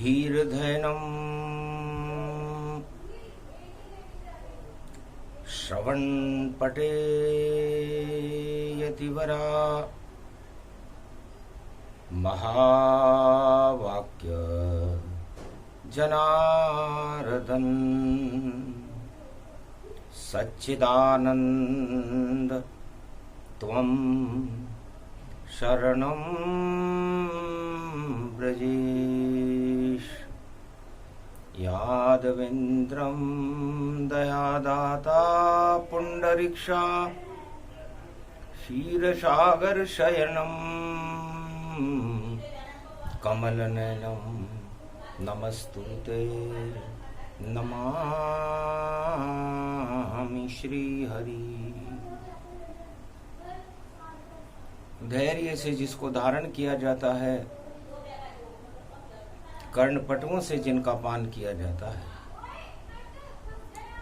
धीर्धैनम् श्रवणपटे यतिवरा महावाक्य जनार्दन सच्चिदानंद त्वं शरणं ब्रजेश। यादवेन्द्रं दयादाता पुंडरीक्षा क्षीरसागर शयनं कमलनयनं नमस्तुते नमामि श्रीहरि। धैर्य से जिसको धारण किया जाता है, कर्णपटुओं से जिनका पान किया जाता है,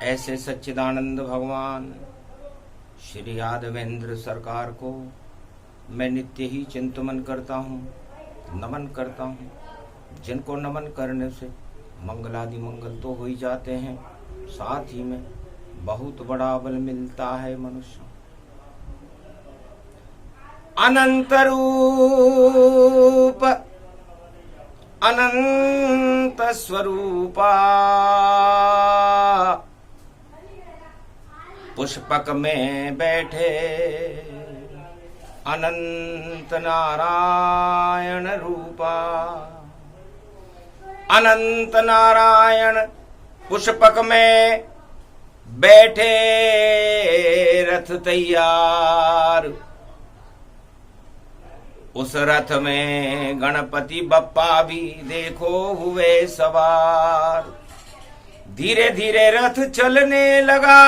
ऐसे सच्चिदानंद भगवान श्री यादवेंद्र सरकार को मैं नित्य ही चिंतन करता हूँ, नमन करता हूँ। जिनको नमन करने से मंगलादि मंगल तो हो ही जाते हैं, साथ ही में बहुत बड़ा बल मिलता है मनुष्य। अनंत रूप अनंत स्वरूपा पुष्पक में बैठे अनंत नारायण रूपा। अनंत नारायण पुष्पक में बैठे रथ तैयार, उस रथ में गणपति बप्पा भी देखो हुए सवार। धीरे धीरे रथ चलने लगा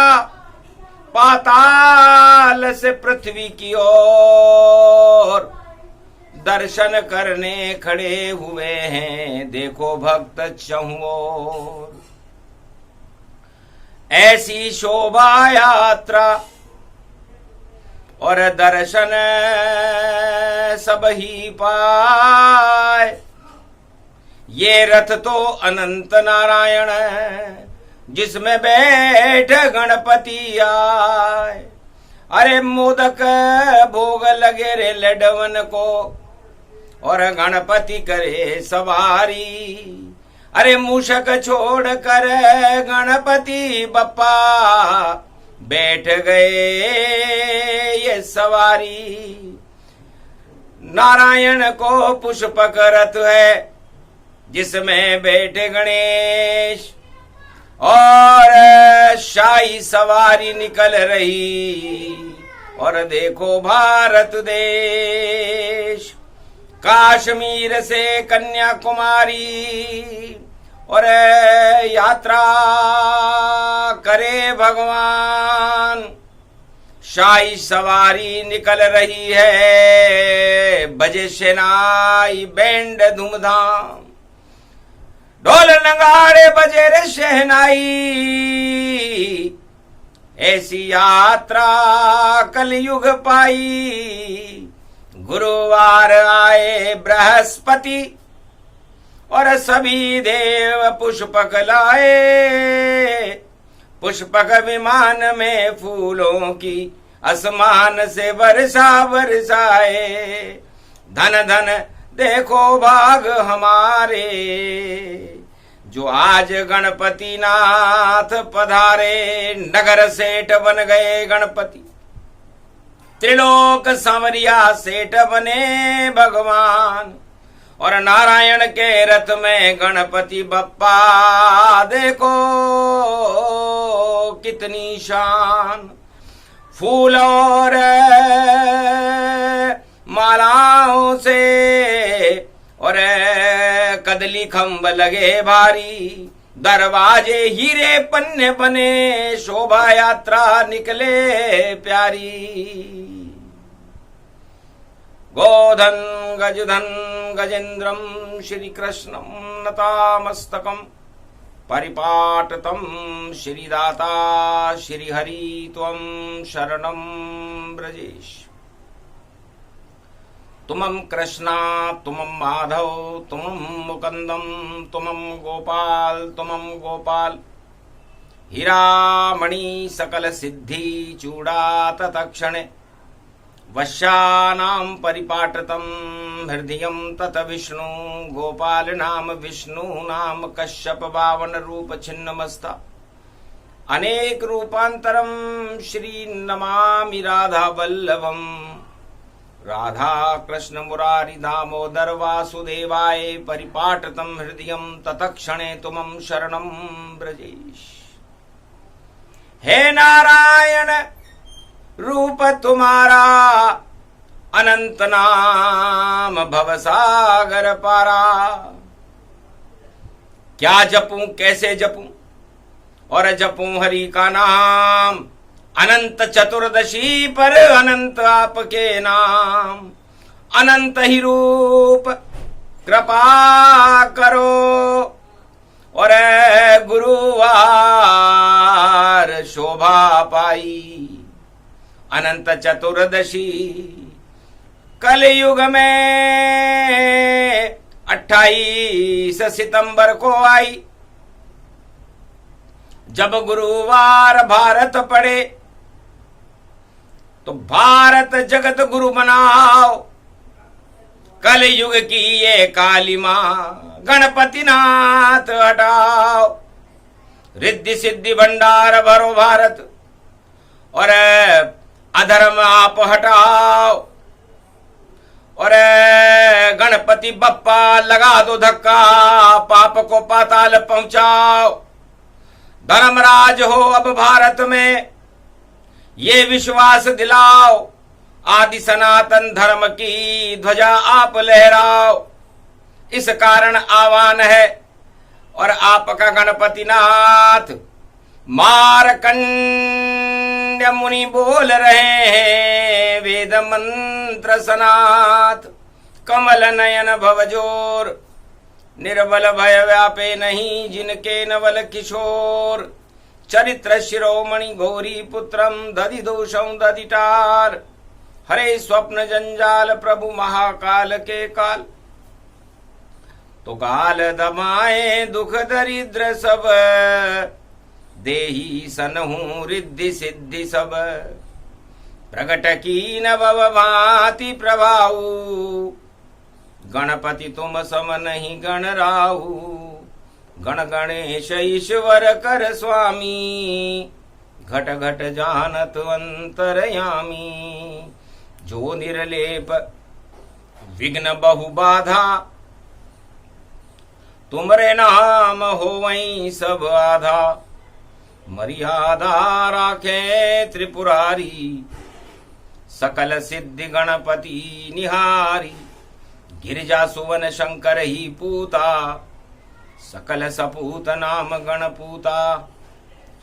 पाताल से पृथ्वी की ओर। दर्शन करने खड़े हुए हैं देखो भक्त चहुं ओर। ऐसी शोभा यात्रा और दर्शन सब ही पाए। ये रथ तो अनंत नारायण जिसमें बैठ गणपति आए। अरे मोदक भोग लगे रे लडवन को और गणपति करे सवारी। अरे मूषक छोड़ कर गणपति बप्पा बैठ गए ये सवारी। नारायण को पुष्पक रथ है जिसमें बैठे गणेश और शाही सवारी निकल रही। और देखो भारत देश कश्मीर से कन्याकुमारी और यात्रा करे भगवान। शाही सवारी निकल रही है, बजे शहनाई बैंड धूमधाम। ढोल नगाड़े बजे रे शहनाई। ऐसी यात्रा कलयुग पाई। गुरुवार आए बृहस्पति और सभी देव पुष्पक लाए। पुष्पक विमान में फूलों की आसमान से वर्षा बरसाए। धन धन देखो भाग हमारे जो आज गणपति नाथ पधारे। नगर सेठ बन गए गणपति, त्रिलोक सांवरिया सेठ बने भगवान। और नारायण के रथ में गणपति बप्पा देखो कितनी शान। फूल और मालाओं से और कदली खंभ लगे भारी। दरवाजे हीरे पन्ने बने, शोभा यात्रा निकले प्यारी। गोधन गजधन गजेन्द्रम श्री कृष्णम नतामस्तकम परिपाटतम श्रीदाता श्रीहरि त्वं शरणं ब्रजेश। तुमं कृष्णा तुमं माधव तुमं मुकुंदम तुमं गोपाल तुमं गोपाल हीरामणि सकल सिद्धि चूड़ात तत्क्षणे वश्यानां परिपाटतं हृदयं तत विष्णु गोपाल नाम विष्णु नाम कश्यप बावन रूप छिन्नमस्ता अनेक रूपांतरम श्री नमामि राधा वल्लभम राधा कृष्ण मुरारी दामोदर वासुदेवाय परिपाटतं हृदयं तत्क्षणे तुमं शरणं ब्रजेश। हे नारायण रूप तुम्हारा अनंत नाम भवसागर पारा। क्या जपूं कैसे जपूं और जपूं हरि का नाम अनंत चतुर्दशी पर अनंत आपके नाम अनंत ही रूप कृपा करो और गुरुवार शोभा पाई अनंत चतुर्दशी कलयुग में 28 सितंबर को आई। जब गुरुवार भारत पड़े तो भारत जगत गुरु बनाओ। कलयुग की ये काली माँ गणपति नाथ हटाओ। रिद्धि सिद्धि भंडार भरो भारत और अधर्म आप हटाओ और गणपति बप्पा लगा दो धक्का पाप को पाताल पहुंचाओ। धर्मराज हो अब भारत में ये विश्वास दिलाओ आदि सनातन धर्म की ध्वजा आप लहराओ। इस कारण आह्वान है और आपका गणपति नाथ मारकंड्य मुनि बोल रहे हैं वेद मंत्र सनाथ। कमल नयन भवजोर निर्बल भय व्यापे नहीं जिनके नवल किशोर। चरित्र शिरोमणि गौरी पुत्रम दधि दोषं दधिटार। हरे स्वप्न जंजाल प्रभु महाकाल के काल। तो काल दमाए दुख दरिद्र सब देही सनहु रिद्धि सिद्धि सब। प्रगट की न भव भांति प्रभाऊ गणपति तुम सम नहीं गण राहु। गण गणेश ईश्वर कर स्वामी घट घट जानत अंतरयामी। जो निर्लेप विघ्न बहु बाधा तुमरे नाम होवई सब आधा। मर्यादा राखे त्रिपुरारी सकल सिद्धि गणपति निहारी। गिरिजा सुवन शंकर ही पूता सकल सपूत नाम गणपूता।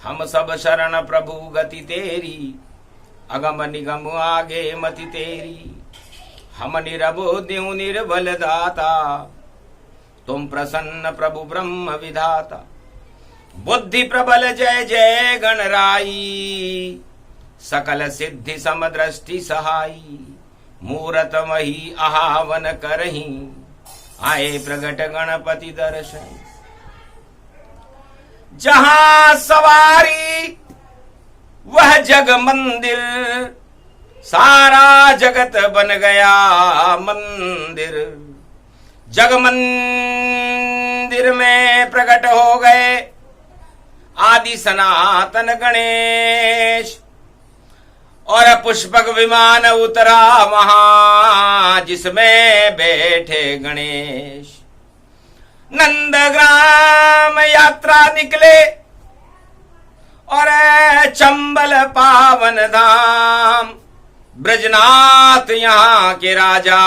हम सब शरण प्रभु गति तेरी अगम निगम आगे मति तेरी। हम निरबो देव निर्बल दाता तुम प्रसन्न प्रभु ब्रह्म विधाता। बुद्धि प्रबल जय जय गणराई सकल सिद्धि समदृष्टि सहाई। मूरत मही आहावन करही आए प्रगट गणपति दर्शन। जहां सवारी वह जग मंदिर सारा जगत बन गया मंदिर। जग मंदिर में प्रकट हो गए आदि सनातन गणेश। और पुष्पक विमान उतरा वहां जिसमें बैठे गणेश। नंदग्राम यात्रा निकले और चंबल पावन धाम। ब्रजनाथ यहाँ के राजा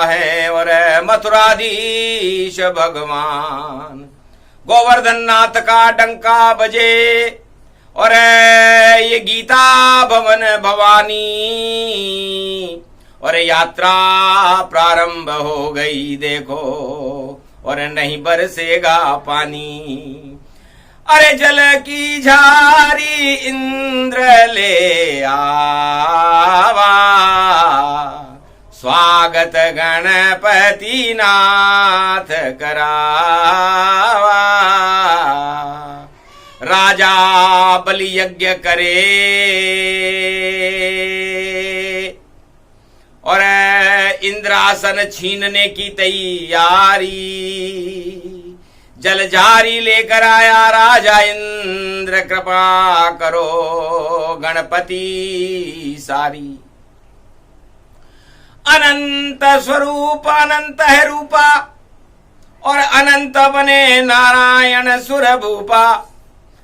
है और मथुराधीश भगवान। गोवर्धन नाथ का डंका बजे और ये गीता भवन भवानी। और यात्रा प्रारंभ हो गई देखो और नहीं बरसेगा पानी। अरे जल की झारी इंद्र ले आवा स्वागत गणपति नाथ करावा। राजा बलि यज्ञ करे और इंद्रासन छीनने की तैयारी। जल जारी लेकर आया राजा इंद्र, कृपा करो गणपति सारी। अनंत स्वरूप अनंत है रूपा और अनंत बने नारायण सुर भूपा।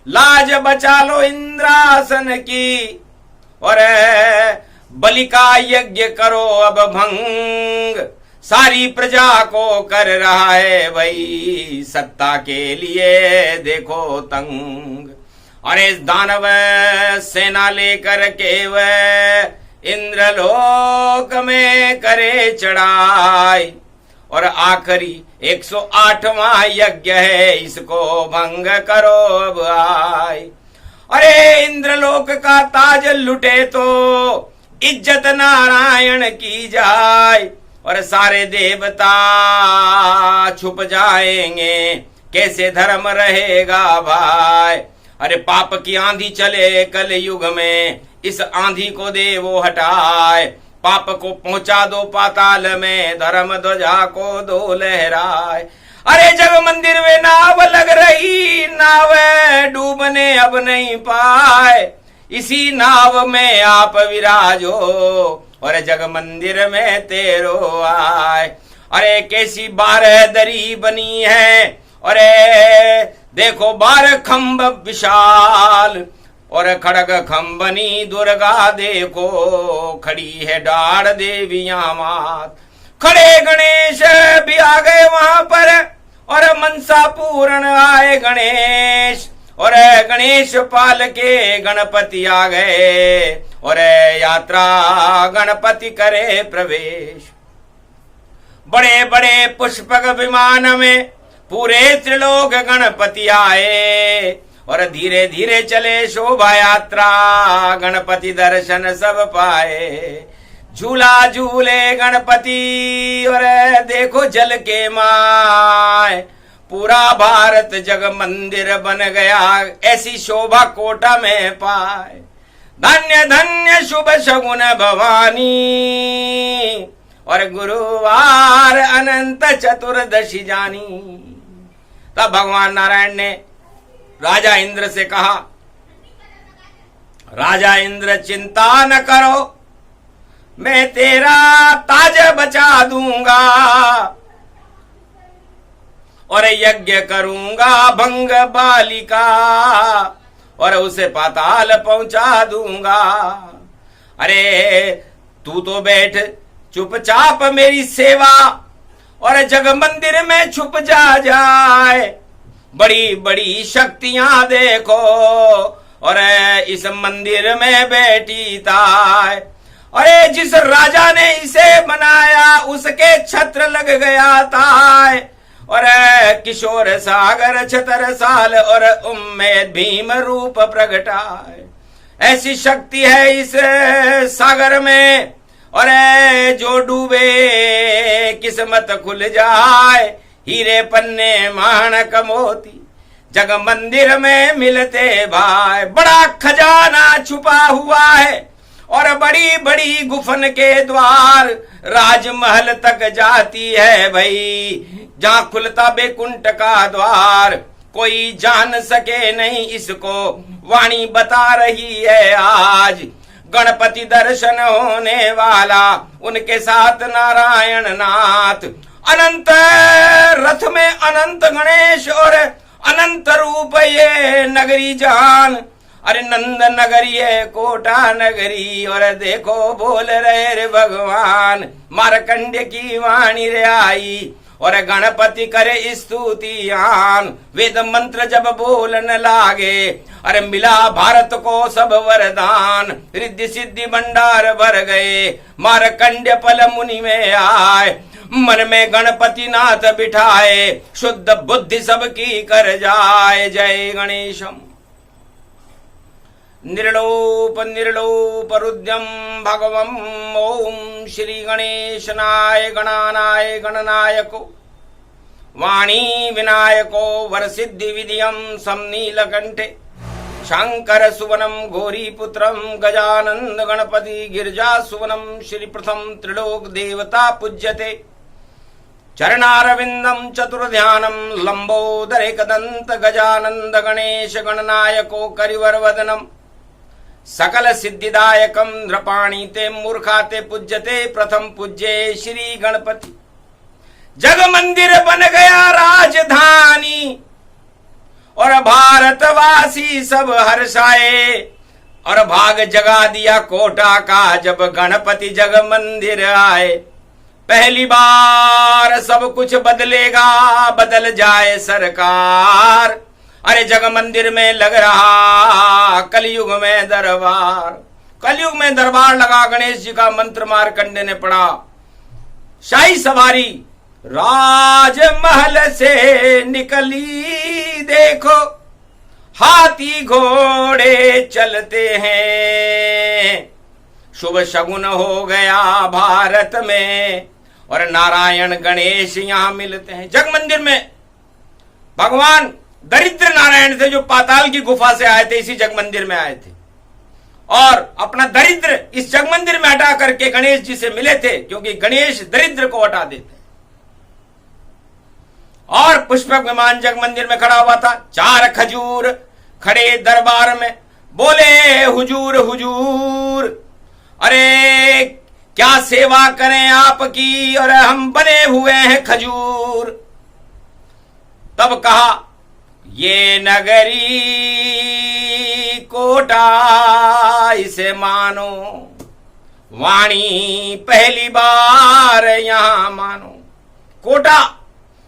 लाज बचा लो इंद्रासन की और बलि का यज्ञ करो अब भंग। सारी प्रजा को कर रहा है भाई सत्ता के लिए देखो तंग। और इस दानव सेना लेकर के वह इंद्रलोक में करे चढ़ाई। और आखिरी 108वां यज्ञ है, इसको भंग करो अब आए। अरे इंद्रलोक का ताज लुटे तो इज्जत नारायण की जाए। और सारे देवता छुप जाएंगे, कैसे धर्म रहेगा भाई। अरे पाप की आंधी चले कल युग में, इस आंधी को दे वो हटाए। पाप को पहुंचा दो पाताल में, धर्म ध्वजा को दो लहराए। अरे जग मंदिर में नाव लग रही, नाव डूबने अब नहीं पाए। इसी नाव में आप विराजो और जग मंदिर में तेरो आए। अरे कैसी 12 दरी बनी है, अरे देखो 12 खंभ विशाल। और खड़ग खंबनी दुर्गा देखो, खड़ी है डाढ़ देवियां मात। खड़े गणेश भी आ गए वहां पर और मनसा पूर्ण आए गणेश। और गणेश पाल के गणपति आ गए और यात्रा गणपति करे प्रवेश। बड़े बड़े पुष्पक विमान में पूरे त्रिलोक गणपति आए और धीरे धीरे चले शोभा यात्रा, गणपति दर्शन सब पाए। झूला झूले गणपति और देखो जल के माय। पूरा भारत जग मंदिर बन गया, ऐसी शोभा कोटा में पाए। धन्य धन्य शुभ शगुन भवानी और गुरुवार अनंत चतुर्दशी जानी। तब भगवान नारायण ने राजा इंद्र से कहा, राजा इंद्र चिंता न करो, मैं तेरा ताज बचा दूंगा और यज्ञ करूंगा भंग बालिका और उसे पाताल पहुंचा दूंगा। अरे तू तो बैठ चुपचाप मेरी सेवा और जग मंदिर में छुप जाए। बड़ी बड़ी शक्तियां देखो और इस मंदिर में बैठी ताय। अरे जिस राजा ने इसे बनाया उसके छत्र लग गया ताय। और किशोर सागर 76 साल और उम्मेद भीम रूप प्रगटाए। ऐसी शक्ति है इस सागर में और जो डूबे किस्मत खुल जाए। हीरे पन्ने माणक मोती जग मंदिर में मिलते भाई। बड़ा खजाना छुपा हुआ है और बड़ी बड़ी गुफन के द्वार राजमहल तक जाती है भाई। जहाँ खुलता बेकुंठ का द्वार, कोई जान सके नहीं इसको, वाणी बता रही है आज। गणपति दर्शन होने वाला, उनके साथ नारायण नाथ। अनंत रथ में अनंत गणेश और अनंत रूप ये नगरी जान। अरे नंद नगरी है कोटा नगरी और देखो बोल रहे रे भगवान। मारकंडे की वाणी रे आई और गणपति करे स्तुतियान। वेद मंत्र जब बोलन लागे, अरे मिला भारत को सब वरदान। रिद्धि सिद्धि भंडार भर गए, मारकंडे पल मुनि में आए। मन में गणपति नाथ बिठाए, शुद्ध बुद्धि सबकी कर जाए। जय गणेशम। निर्लोप निर्लोप रुद्रम भगवम ओम श्री गणेशनाय गणानाय गणनायको वाणी विनायको वरसिद्धि विधियम समनीलकंठे शंकर सुवनम घोरी पुत्रम गजानंद गणपति गिरिजा सुवनम श्री प्रथम त्रिलोक देवता पूज्यते चरणारविंदम चतुर्ध्यानम लंबोदर एकदंत गजानंद गणेश गणनायको करिवर वदनम सकल सिद्धिदायकम नृपाणी ते मूर्खाते पूज्यते प्रथम पूज्ये श्री गणपति। जग मंदिर बन गया राजधानी और भारतवासी सब हर्षाए और भाग जगा दिया कोटा का जब गणपति जग मंदिर आए। पहली बार सब कुछ बदलेगा बदल जाए सरकार। अरे जग मंदिर में लग रहा कलयुग में दरबार। कलयुग में दरबार लगा गणेश जी का मंत्र मार्कंडे ने पढ़ा। शाही सवारी राजमहल से निकली देखो हाथी घोड़े चलते हैं। शुभ शगुन हो गया भारत में और नारायण गणेश यहां मिलते हैं। जग मंदिर में भगवान दरिद्र नारायण थे जो पाताल की गुफा से आए थे, इसी जग मंदिर में आए थे और अपना दरिद्र इस जग मंदिर में हटा करके गणेश जी से मिले थे, क्योंकि गणेश दरिद्र को हटा देते। और पुष्पक विमान जग मंदिर में खड़ा हुआ था। 4 खजूर खड़े दरबार में बोले हुजूर हुजूर, अरे क्या सेवा करें आपकी और हम बने हुए हैं खजूर। तब कहा ये नगरी कोटा इसे मानो, वाणी पहली बार यहां मानो। कोटा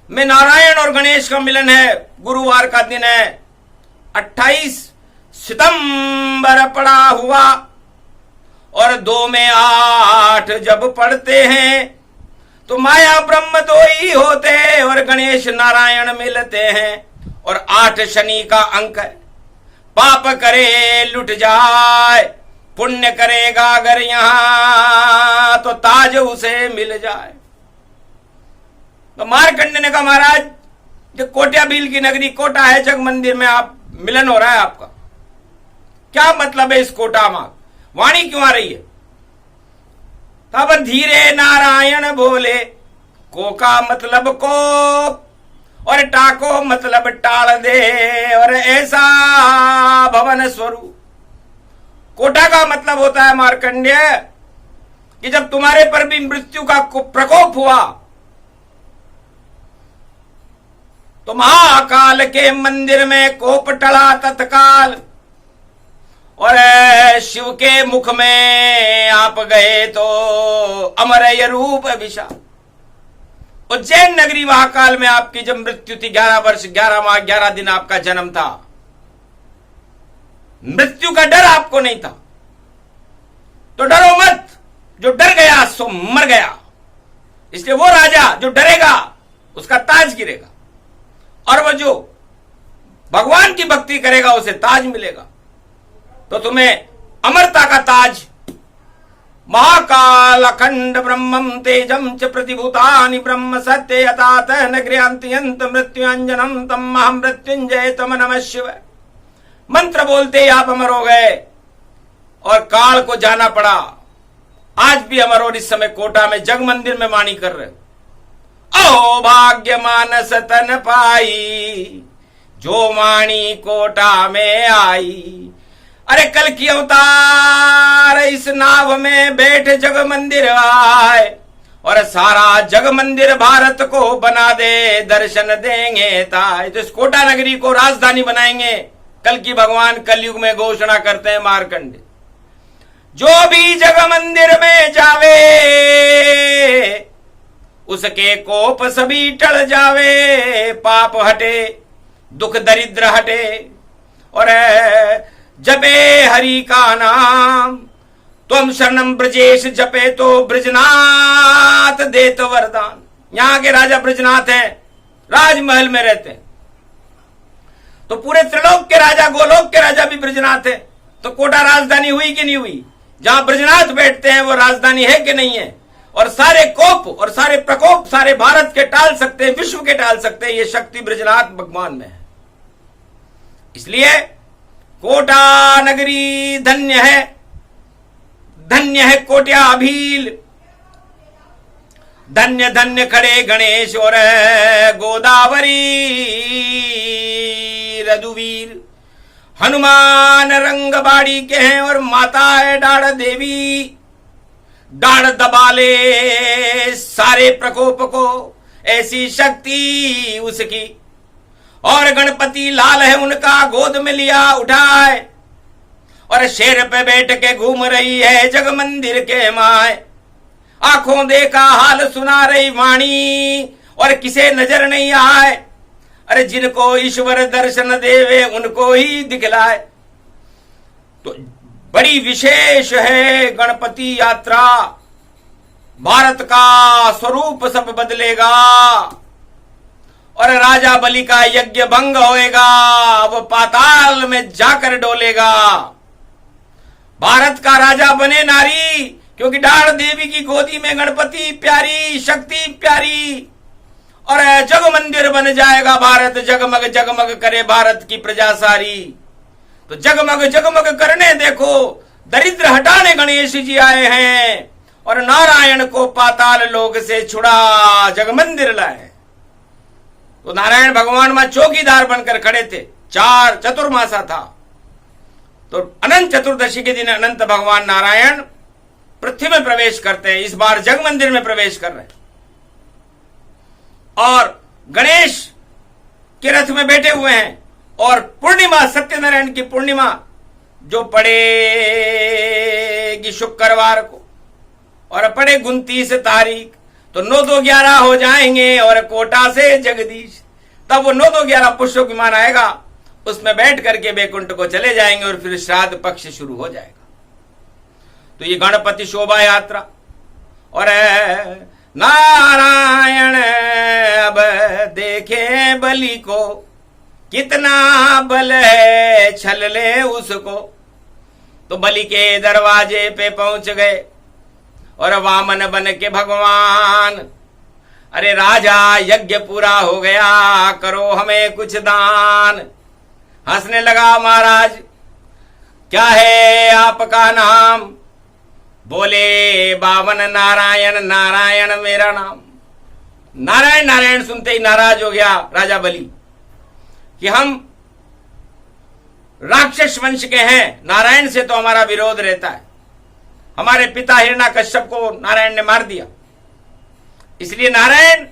में नारायण और गणेश का मिलन है। गुरुवार का दिन है, 28 सितंबर पड़ा हुआ और 2 में 8 जब पढ़ते हैं तो माया ब्रह्म 2 ही होते और गणेश नारायण मिलते हैं। और 8 शनि का अंक है। पाप करे लुट जाए, पुण्य करेगा अगर यहां तो ताज उसे मिल जाए। तो मारकंडे ने कहा महाराज जो कोटिया भील की नगरी कोटा है, जग मंदिर में आप मिलन हो रहा है आपका, क्या मतलब है इस कोटा में, वाणी क्यों आ रही है। तब धीरे नारायण बोले को का मतलब को और टाको मतलब टाल दे और ऐसा भवन स्वरूप। कोटा का मतलब होता है मार्कंडेय कि जब तुम्हारे पर भी मृत्यु का प्रकोप हुआ तो महाकाल के मंदिर में कोप टला तत्काल और शिव के मुख में आप गए तो अमर रूप विशाल। उज्जैन नगरी महाकाल में आपकी जब मृत्यु थी, 11 वर्ष 11 माह 11 दिन आपका जन्म था, मृत्यु का डर आपको नहीं था। तो डरो मत, जो डर गया सो मर गया। इसलिए वो राजा जो डरेगा उसका ताज गिरेगा और वो जो भगवान की भक्ति करेगा उसे ताज मिलेगा। तो तुम्हें अमरता का ताज महाकाल अखंड ब्रह्मम तेजम च प्रतिभूतानि ब्रह्म सत्य यतात न गृहंत्यंत मृत्युंजनम तम महामृत्युंजय तम नमः शिव। मंत्र बोलते ही आप अमर हो गए और काल को जाना पड़ा। आज भी अमर और इस समय कोटा में जग मंदिर में वाणी कर रहे। अहो भाग्य मानस तन पाई जो वाणी कोटा में आई। अरे कल की अवतार इस नाव में बैठ जग मंदिर आए और सारा जग मंदिर भारत को बना दे, दर्शन देंगे ताय। तो इस कोटा नगरी को राजधानी बनाएंगे। कल की भगवान कलयुग में घोषणा करते हैं मार्कंडे, जो भी जग मंदिर में जावे उसके कोप सभी टल जावे, पाप हटे दुख दरिद्र हटे और जपे हरि का नाम। तुम शरणम ब्रजेश जपे तो ब्रजनाथ देत वरदान। यहां के राजा ब्रजनाथ हैं, राजमहल में रहते हैं। तो पूरे त्रिलोक के राजा गोलोक के राजा भी ब्रजनाथ हैं। तो कोटा राजधानी हुई कि नहीं हुई? जहां ब्रजनाथ बैठते हैं वो राजधानी है कि नहीं है? और सारे कोप और सारे प्रकोप सारे भारत के टाल सकते हैं, विश्व के टाल सकते हैं, ये शक्ति ब्रजनाथ भगवान में है। इसलिए कोटा नगरी धन्य है, धन्य है कोट्या अभील, धन्य धन्य खड़े गणेश और गोदावरी रघुवीर। हनुमान रंग बाड़ी के हैं और माता है डाढ़ देवी, डाढ़ दबाले सारे प्रकोप को, ऐसी शक्ति उसकी। और गणपति लाल है उनका, गोद में लिया उठाए, और शेर पे बैठ के घूम रही है जग मंदिर के माए। आंखों देखा हाल सुना रही वाणी, और किसे नजर नहीं आए। अरे जिनको ईश्वर दर्शन देवे उनको ही दिखलाए। तो बड़ी विशेष है गणपति यात्रा, भारत का स्वरूप सब बदलेगा, और राजा बलि का यज्ञ भंग होएगा, वो पाताल में जाकर डोलेगा। भारत का राजा बने नारी, क्योंकि डाढ़ देवी की गोदी में गणपति प्यारी, शक्ति प्यारी, और जग मंदिर बन जाएगा भारत। जगमग जगमग करे भारत की प्रजा सारी। तो जगमग जगमग करने देखो, दरिद्र हटाने गणेश जी आए हैं, और नारायण को पाताल लोक से छुड़ा जग मंदिर लाए। तो नारायण भगवान मां चौकीदार बनकर खड़े थे। 4 चतुर्मासा था। तो अनंत चतुर्दशी के दिन अनंत भगवान नारायण पृथ्वी में प्रवेश करते हैं। इस बार जग मंदिर में प्रवेश कर रहे हैं, और गणेश के रथ में बैठे हुए हैं। और पूर्णिमा, सत्यनारायण की पूर्णिमा जो पड़ेगी शुक्रवार को, और पड़े 29 तारीख, तो 9-2-11 हो जाएंगे। और कोटा से जगदीश, तब वो 9-2-11 पुष्प विमान आएगा, उसमें बैठ करके बैकुंठ को चले जाएंगे, और फिर श्राद्ध पक्ष शुरू हो जाएगा। तो ये गणपति शोभा यात्रा। और नारायण अब देखे बलि को, कितना बल है छल ले उसको। तो बलि के दरवाजे पे पहुंच गए, और वामन बन के भगवान, अरे राजा यज्ञ पूरा हो गया, करो हमें कुछ दान। हंसने लगा महाराज, क्या है आपका नाम? बोले बावन नारायण, नारायण मेरा नाम। नारायण नारायण सुनते ही नाराज हो गया राजा बलि, कि हम राक्षस वंश के हैं, नारायण से तो हमारा विरोध रहता है। हमारे पिता हिरण्यकश्यप को नारायण ने मार दिया, इसलिए नारायण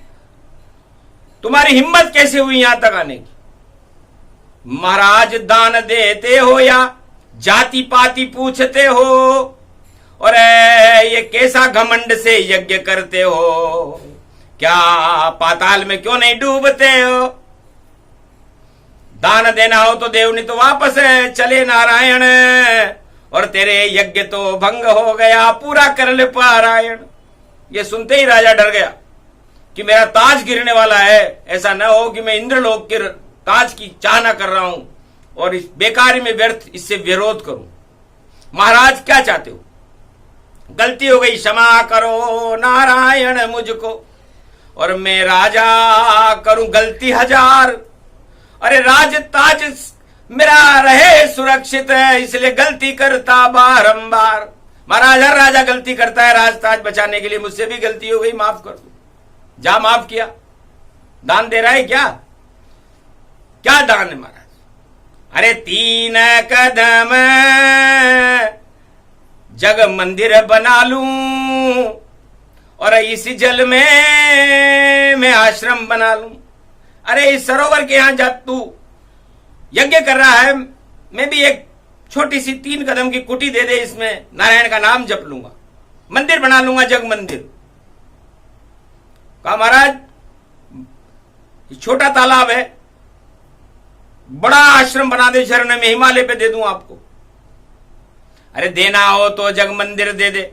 तुम्हारी हिम्मत कैसे हुई यहां तक आने की? महाराज दान देते हो या जाति पाति पूछते हो, और ये कैसा घमंड से यज्ञ करते हो? क्या पाताल में क्यों नहीं डूबते हो? दान देना हो तो देवनी तो वापस चले नारायण, और तेरे यज्ञ तो भंग हो गया, पूरा कर ले पारायण। ये सुनते ही राजा डर गया कि मेरा ताज गिरने वाला है। ऐसा न हो कि मैं इंद्रलोक के ताज की चाहना कर रहा हूं और इस बेकारी में व्यर्थ इससे विरोध करूं। महाराज क्या चाहते हो? गलती हो गई, क्षमा करो नारायण मुझको, और मैं राजा करूं गलती 1000। अरे राज ताज मेरा रहे सुरक्षित है, इसलिए गलती करता बारंबार। महाराज हर राजा गलती करता है राज ताज बचाने के लिए, मुझसे भी गलती हो गई, माफ कर दो। जा माफ किया। दान दे रहा है क्या? क्या दान है महाराज? अरे 3 कदम जग मंदिर बना लूं, और इसी जल में मैं आश्रम बना लूं। अरे इस सरोवर के यहां जब तू यज्ञ कर रहा है, मैं भी एक छोटी सी 3 कदम की कुटी दे दे, इसमें नारायण का नाम जप लूंगा, मंदिर बना लूंगा, जग मंदिर। कहा महाराज छोटा तालाब है, बड़ा आश्रम बना दे झरने में, हिमालय पे दे दूं आपको। अरे देना हो तो जग मंदिर दे दे,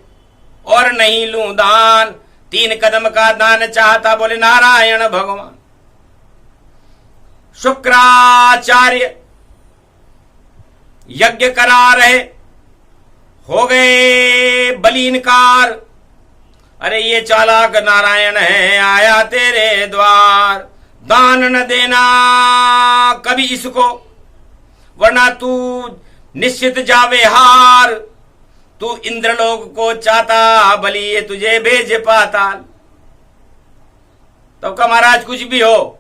और नहीं लूं दान। 3 कदम का दान चाहता, बोले नारायण भगवान। शुक्राचार्य यज्ञ करा रहे, हो गए बलीनकार। अरे ये चालाक नारायण है, आया तेरे द्वार, दान न देना कभी इसको, वरना तू निश्चित जावे हार। तू इंद्रलोक को चाहता, बलि ये तुझे भेजे पाताल। तो का महाराज कुछ भी हो,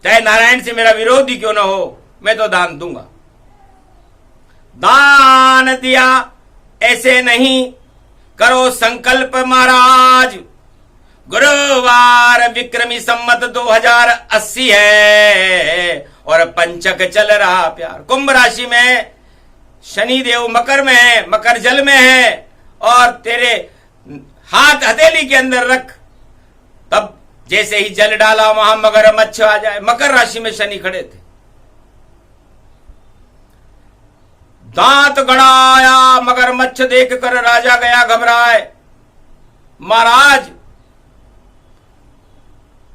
चाहे नारायण से मेरा विरोध ही क्यों ना हो, मैं तो दान दूंगा। दान दिया ऐसे नहीं, करो संकल्प महाराज। गुरुवार विक्रमी संमत 2080 है और पंचक चल रहा प्यार। कुंभ राशि में शनि देव मकर में है, मकर जल में है, और तेरे हाथ हथेली के अंदर रख, तब जैसे ही जल डाला वहां मगरमच्छ आ जाए। मकर राशि में शनि खड़े थे। दांत गड़ाया, मगरमच्छ देखकर राजा गया घबराए। महाराज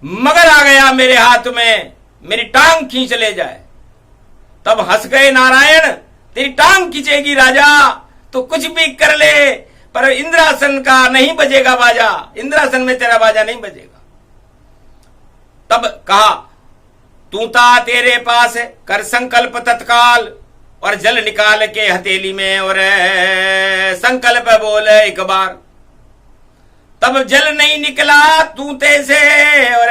मगर आ गया मेरे हाथ में, मेरी टांग खींच ले जाए। तब हंस गए नारायण, तेरी टांग खींचेगी राजा तो कुछ भी कर ले, पर इंद्रासन का नहीं बजेगा बाजा, इंद्रासन में तेरा बाजा नहीं बजेगा। तब कहा तू ता तेरे पास है, कर संकल्प तत्काल, और जल निकाल के हथेली में और संकल्प बोले एक बार। तब जल नहीं निकला तूते से, और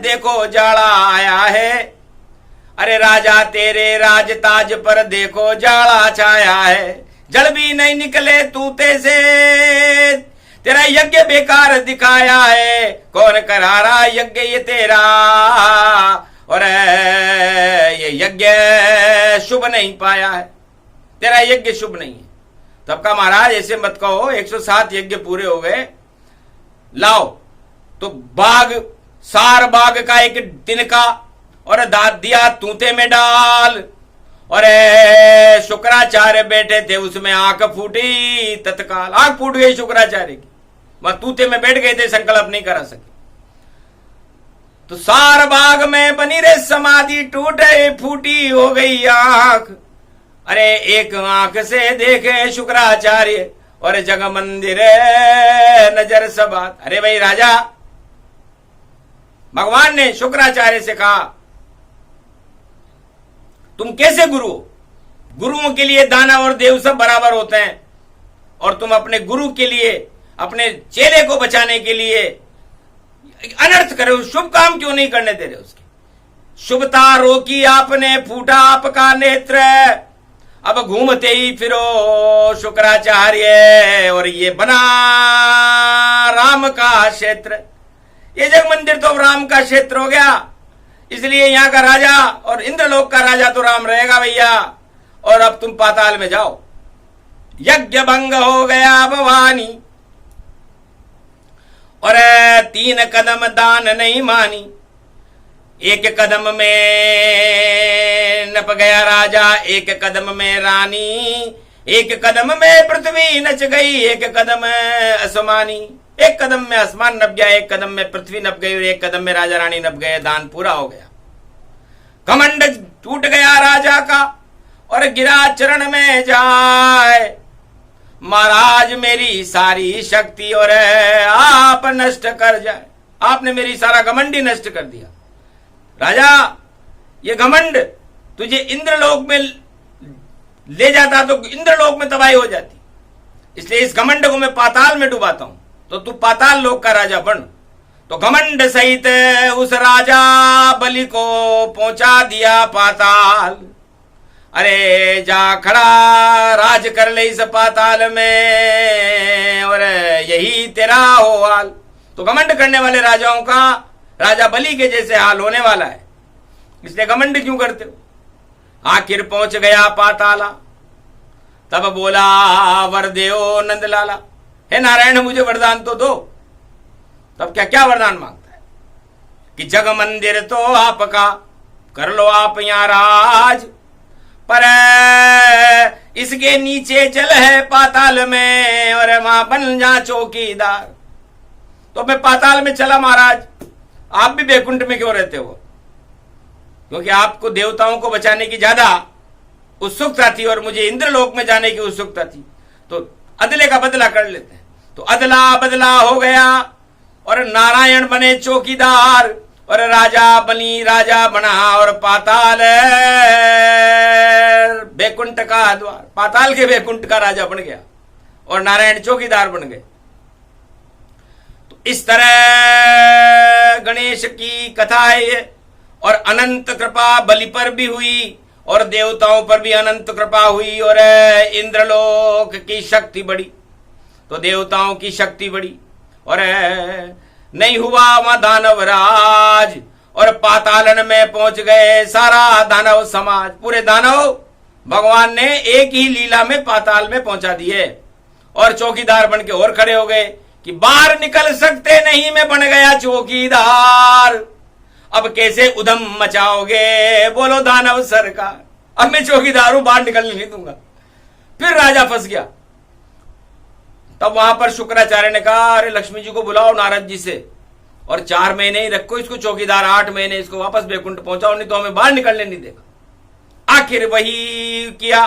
देखो जाड़ा आया है। अरे राजा तेरे राजताज पर देखो जाड़ा छाया है। जल भी नहीं निकले तूते से, तेरा यज्ञ बेकार दिखाया है। कौन करा रहा यज्ञ ये तेरा, और ये यज्ञ शुभ नहीं पाया है, तेरा यज्ञ शुभ नहीं है। तब का महाराज ऐसे मत कहो, 107 यज्ञ पूरे हो गए, लाओ तो बाघ, सार बाघ का एक दिन का, और दांत दिया तूते में डाल। और शुक्राचार्य बैठे थे, उसमें आंख फूटी तत्काल, आंख फूट गई शुक्राचार्य की, वह तूते में बैठ गए थे, संकल्प नहीं करा सके। तो सार बाग में बनी रे समाधि, टूटे फूटी हो गई आंख। अरे एक आंख से देखे शुक्राचार्य, और जग मंदिर नजर सबात। अरे भाई राजा, भगवान ने शुक्राचार्य से कहा तुम कैसे गुरु हो? गुरुओं के लिए दानव और देव सब बराबर होते हैं, और तुम अपने गुरु के लिए, अपने चेले को बचाने के लिए अनर्थ करे, शुभ काम क्यों नहीं करने दे रहे उसके? शुभता रोकी आपने, फूटा आपका नेत्र, अब घूमते ही फिरो शुक्राचार्य, और ये बना राम का क्षेत्र। ये जग मंदिर तो राम का क्षेत्र हो गया, इसलिए यहां का राजा और इंद्रलोक का राजा तो राम रहेगा भैया। और अब तुम पाताल में जाओ। यज्ञ भंग हो गया भवानी, और 3 कदम दान नहीं मानी। 1 कदम में नप गया राजा, 1 कदम में रानी, 1 कदम में पृथ्वी नच गई, 1 कदम आसमानी। 1 कदम में आसमान नप गया, 1 कदम में पृथ्वी नप गई, और 1 कदम में राजा रानी नप गए। दान पूरा हो गया। घमंड टूट गया राजा का, और गिरा चरण में जाए। महाराज मेरी सारी शक्ति और आप नष्ट कर जाए। आपने मेरी सारा घमंड ही नष्ट कर दिया। राजा ये घमंड तुझे इंद्रलोक में ले जाता तो इंद्रलोक में तबाही हो जाती, इसलिए इस घमंड को मैं पाताल में डुबाता हूं, तो तू पाताल लोक का राजा बन। तो घमंड सहित उस राजा बलि को पहुंचा दिया पाताल। अरे जा खड़ा राज कर ले इस पाताल में, और यही तेरा हो हाल। तो घमंड करने वाले राजाओं का राजा बलि के जैसे हाल होने वाला है, इसलिए घमंड क्यों करते हो? आखिर पहुंच गया पाताला। तब बोला वर देओ नंदलाला, हे नारायण मुझे वरदान तो दो। तब क्या क्या वरदान मांगता है कि जग मंदिर तो आपका, कर लो आप यहां राज, पर इसके नीचे जल है पाताल में, और वहां बन जा चौकीदार। तो मैं पाताल में चला महाराज, आप भी बैकुंठ में क्यों रहते हो? क्योंकि आपको देवताओं को बचाने की ज्यादा उत्सुकता थी और मुझे इंद्रलोक में जाने की उत्सुकता थी, तो अदले का बदला कर लेते हैं। तो अदला बदला हो गया और नारायण बने चौकीदार और राजा बना और पाताल बैकुंठ का द्वार, पाताल के बैकुंठ का राजा बन गया और नारायण चौकीदार बन गए। तो इस तरह गणेश की कथा है ये। और अनंत कृपा बलि पर भी हुई और देवताओं पर भी अनंत कृपा हुई और इंद्रलोक की शक्ति बढ़ी, तो देवताओं की शक्ति बढ़ी और नहीं हुआ वहां दानव राज और पातालन में पहुंच गए सारा दानव समाज। पूरे दानव भगवान ने एक ही लीला में पाताल में पहुंचा दिए और चौकीदार बन के और खड़े हो गए कि बाहर निकल सकते नहीं, मैं बन गया चौकीदार, अब कैसे उधम मचाओगे, बोलो दानव सरकार, अब मैं चौकीदार हूं, बाहर निकलने नहीं दूंगा। फिर राजा फंस गया। तब वहां पर शुक्राचार्य ने कहा अरे लक्ष्मी जी को बुलाओ नारद जी से और 4 महीने ही रखो इसको चौकीदार, 8 महीने इसको वापस बैकुंठ पहुंचाओ, नहीं तो हमें बाहर निकलने नहीं देगा। आखिर वही किया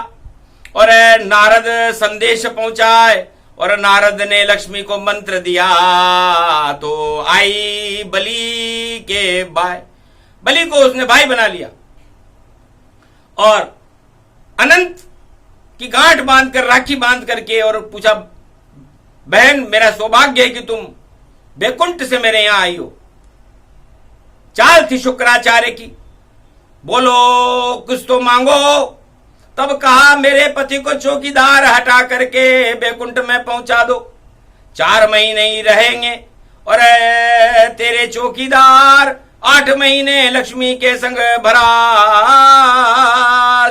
और नारद संदेश पहुंचाए और नारद ने लक्ष्मी को मंत्र दिया तो आई बलि के भाई, बलि को उसने भाई बना लिया और अनंत की गांठ बांधकर, राखी बांध करके और पूछा बहन मेरा सौभाग्य है कि तुम बैकुंठ से मेरे यहां आई हो। चाल थी शुक्राचार्य की, बोलो कुछ तो मांगो। तब कहा मेरे पति को चौकीदार हटा करके बैकुंठ में पहुंचा दो, 4 महीने ही रहेंगे और तेरे चौकीदार 8 महीने लक्ष्मी के संग भरा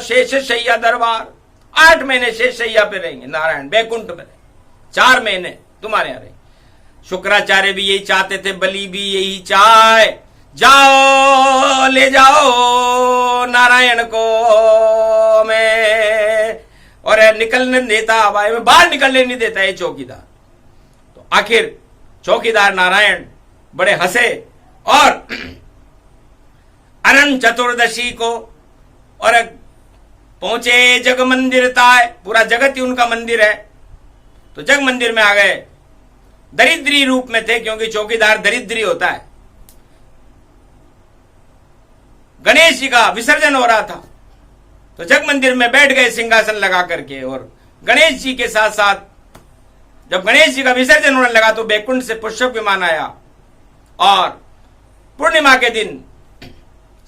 शेष शैया दरबार, 8 महीने शेष शैया पे रहेंगे नारायण बैकुंठ में, 4 महीने तुम्हारे यहां रहेंगे। शुक्राचार्य भी यही चाहते थे, बलि भी यही चाहे, जाओ ले जाओ नारायण को मैं, और निकलने देता, बाहर निकलने नहीं देता ये चौकीदार। तो आखिर चौकीदार नारायण बड़े हंसे और अनंत चतुर्दशी को और पहुंचे जग मंदिर ताय, पूरा जगत ही उनका मंदिर है, तो जग मंदिर में आ गए। दरिद्री रूप में थे क्योंकि चौकीदार दरिद्री होता है। गणेश जी का विसर्जन हो रहा था तो जग मंदिर में बैठ गए सिंहासन लगा करके, और गणेश जी के साथ साथ जब गणेश जी का विसर्जन होने लगा तो बैकुंठ से पुष्पक विमान आया और पूर्णिमा के दिन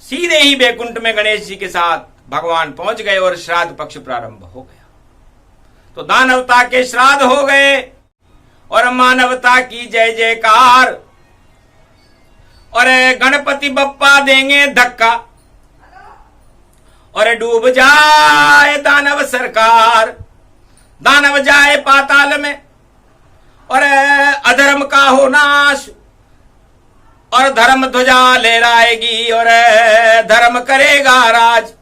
सीधे ही बैकुंठ में गणेश जी के साथ भगवान पहुंच गए और श्राद्ध पक्ष प्रारंभ हो गया। तो दानवता के श्राद्ध हो गए और मानवता की जय जयकार, और गणपति बप्पा देंगे धक्का और डूब जाए दानव सरकार, दानव जाए पाताल में और अधर्म का हो नाश और धर्म ध्वजा लहराएगी और धर्म करेगा राज,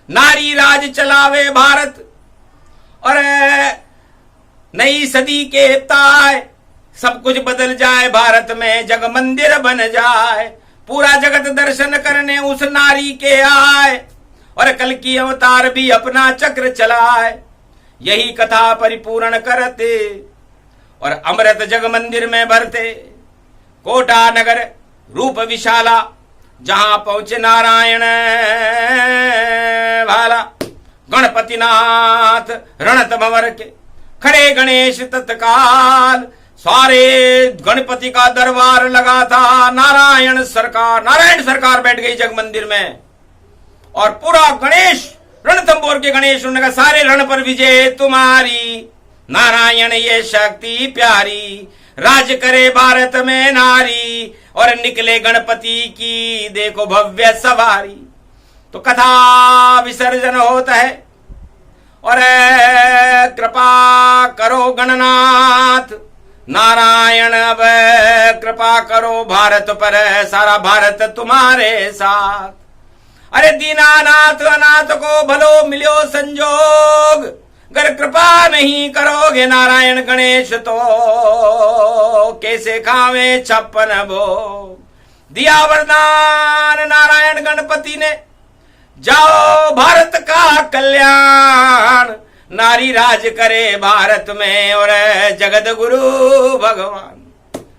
नारी राज चलावे भारत और नई सदी के ताय, सब कुछ बदल जाए भारत में, जग मंदिर बन जाए, पूरा जगत दर्शन करने उस नारी के आए और कल की अवतार भी अपना चक्र चलाए, यही कथा परिपूर्ण करते और अमृत जग मंदिर में भरते। कोटा नगर रूप विशाला, जहां पहुंचे नारायण भाला, गणपति नाथ रणत भंवर के खड़े गणेश तत्काल, सारे गणपति का दरबार लगा था। नारायण सरकार बैठ गई जग मंदिर में और पूरा गणेश रणथंबोर के गणेश उन्होंने कहा सारे रण पर विजय तुम्हारी, नारायण ये शक्ति प्यारी, राज करे भारत में नारी, और निकले गणपति की देखो भव्य सवारी। तो कथा विसर्जन होता है और कृपा करो गणनाथ नारायण, अब कृपा करो भारत पर, सारा भारत तुम्हारे साथ। अरे दीनानाथ अनाथ को भलो मिलो संजोग, अगर कृपा नहीं करोगे नारायण गणेश तो कैसे खावे 56 भोग। दिया वरदान नारायण गणपति ने, जाओ भारत का कल्याण, नारी राज करे भारत में और जगत गुरु भगवान।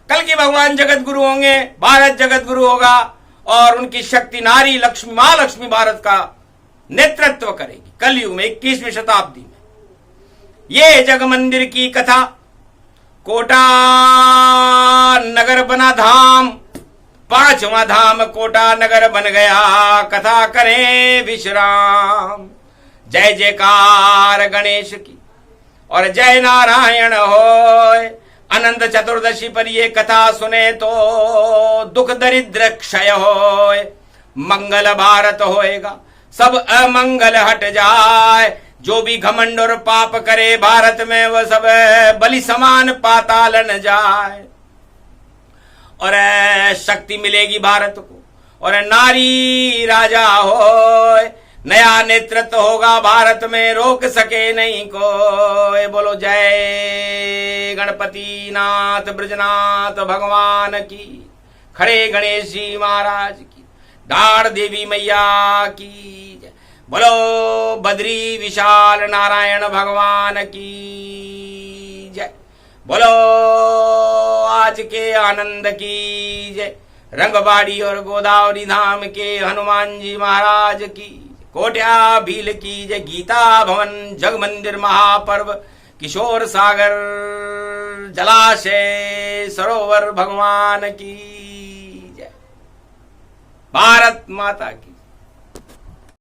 कल की भगवान जगत गुरु होंगे, भारत जगत गुरु होगा और उनकी शक्ति नारी लक्ष्मी, मां लक्ष्मी भारत का नेतृत्व करेगी कलयुग में 21वीं शताब्दी में। ये जग मंदिर की कथा, कोटा नगर बना धाम, 5वां धाम कोटा नगर बन गया, कथा करें विश्राम। जय जयकार गणेश की और जय नारायण होय। अनंत चतुर्दशी पर ये कथा सुने तो दुख दरिद्र क्षय होय, मंगल भारत होएगा, सब अमंगल हट जाए। जो भी घमंड और पाप करे भारत में वह सब बलि समान पाताल न जाए। और शक्ति मिलेगी भारत को और नारी राजा होय, नया नेतृत्व होगा भारत में, रोक सके नहीं कोई। बोलो जय गणपति नाथ ब्रजनाथ भगवान की, खड़े गणेश जी महाराज की, दाड़ देवी मैया की जय। बोलो बद्री विशाल नारायण भगवान की जय। बोलो आज के आनंद की जय। रंगबाड़ी और गोदावरी धाम के हनुमान जी महाराज की, कोट्या भील की जय। गीता भवन जग मंदिर महापर्व, किशोर सागर जलाशय सरोवर भगवान की जय। भारत माता की।